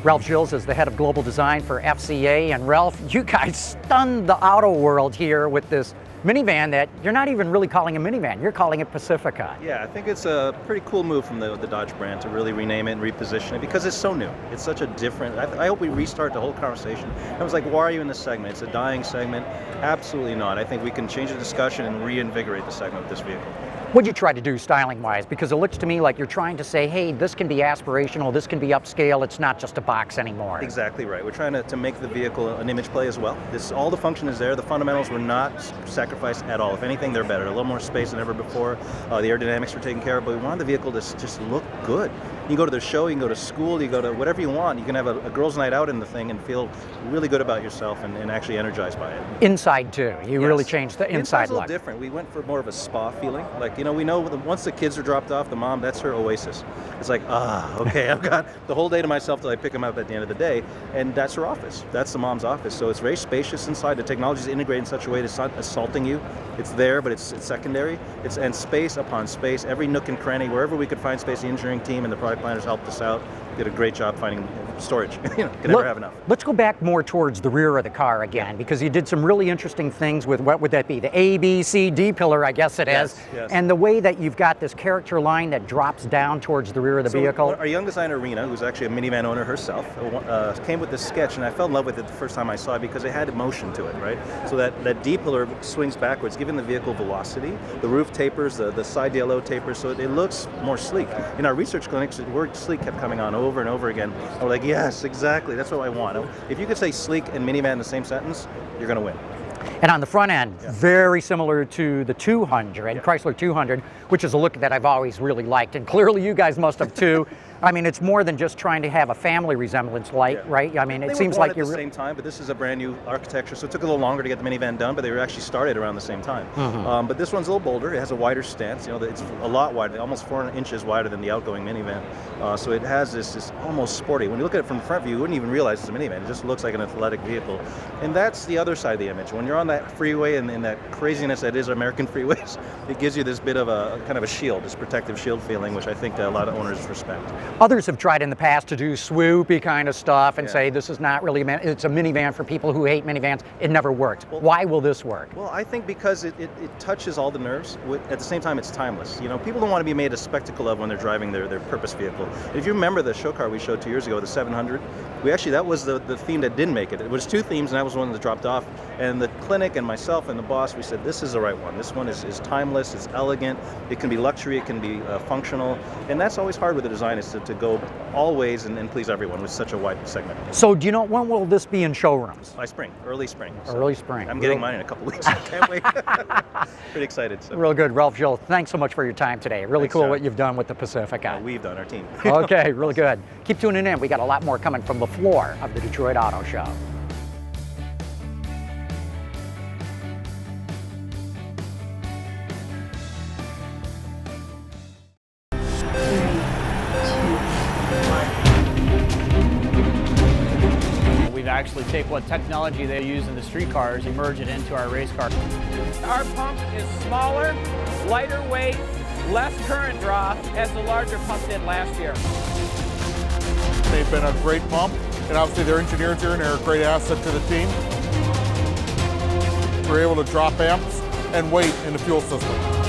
Ralph Gilles is the head of global design for FCA. And Ralph, you guys stunned the auto world here with this minivan that you're not even really calling a minivan, you're calling it Pacifica. Yeah, I think it's a pretty cool move from the Dodge brand to really rename it and reposition it because it's so new. It's such a different, I hope we restart the whole conversation. I was like, why are you in this segment? It's a dying segment. Absolutely not. I think we can change the discussion and reinvigorate the segment with this vehicle. What'd you try to do styling-wise? Because it looks to me like you're trying to say, hey, this can be aspirational, this can be upscale, it's not just a box anymore. Exactly right. We're trying to make the vehicle an image play as well. All the function is there. The fundamentals were not sacrificed at all. If anything, they're better. A little more space than ever before. The aerodynamics were taken care of, but we wanted the vehicle to just look good. You can go to the show, you can go to school, you go to whatever you want. You can have a girls' night out in the thing and feel really good about yourself and actually energized by it. Inside too. You really changed the inside Inside's a look. little different. We went for more of a spa feeling. Like, we know once the kids are dropped off, the mom, that's her oasis. It's like, okay, I've got the whole day to myself till I pick them up at the end of the day. And that's her office. That's the mom's office. So it's very spacious inside. The technology is integrated in such a way that it's not assaulting you. It's there, but it's secondary. And space upon space, every nook and cranny, wherever we could find space, the engineering team and the product planners helped us out. Did a great job finding storage. Can never have enough. Let's go back more towards the rear of the car again, because you did some really interesting things with, what would that be? The A, B, C, D pillar, I guess it is. Yes. And the way that you've got this character line that drops down towards the rear of the vehicle. Our young designer, Rena, who's actually a minivan owner herself, came with this sketch, and I fell in love with it the first time I saw it because it had motion to it, right? So that D pillar swings backwards, giving the vehicle velocity. The roof tapers, the side DLO tapers, so it looks more sleek. In our research clinics, the word sleek kept coming on over and over again. I was like, yes, exactly, that's what I want. If you could say sleek and minivan in the same sentence, you're going to win. And on the front end, very similar to the 200, Chrysler 200, which is a look that I've always really liked, and clearly you guys must have too. I mean, it's more than just trying to have a family resemblance, right? I mean, it seems like you're at the same time, but this is a brand new architecture, so it took a little longer to get the minivan done, but they were actually started around the same time. But this one's a little bolder. It has a wider stance. It's a lot wider, almost 4 inches wider than the outgoing minivan. So it has this almost sporty. When you look at it from the front view, you wouldn't even realize it's a minivan. It just looks like an athletic vehicle. And that's the other side of the image. When you're on that freeway and that craziness that is American freeways, it gives you this bit of a kind of a shield, this protective shield feeling, which I think a lot of owners respect. Others have tried in the past to do swoopy kind of stuff and say this is not really, it's a minivan for people who hate minivans. It never worked. Why will this work? Well, I think because it touches all the nerves. At the same time, it's timeless. People don't want to be made a spectacle of when they're driving their purpose vehicle. If you remember the show car we showed 2 years ago, the 700, that was the theme that didn't make it. It was 2 themes, and that was one that dropped off. And the clinic and myself and the boss, we said, this is the right one. This one is timeless, it's elegant, it can be luxury, it can be functional. And that's always hard with the design, is to go always and please everyone with such a wide segment. So do you know, when will this be in showrooms? By spring, early spring. Early spring. I'm getting mine in a couple weeks. I can't wait. Pretty excited. So. Real good. Ralph Gilles, thanks so much for your time today. Really cool what you've done with the Pacifica. We've done, our team. Okay, really good. Keep tuning in. We got a lot more coming from the floor of the Detroit Auto Show. Actually take what technology they use in the street cars and merge it into our race car. Our pump is smaller, lighter weight, less current draw as the larger pump did last year. They've been a great pump, and obviously their engineers here and they're a great asset to the team. We're able to drop amps and weight in the fuel system.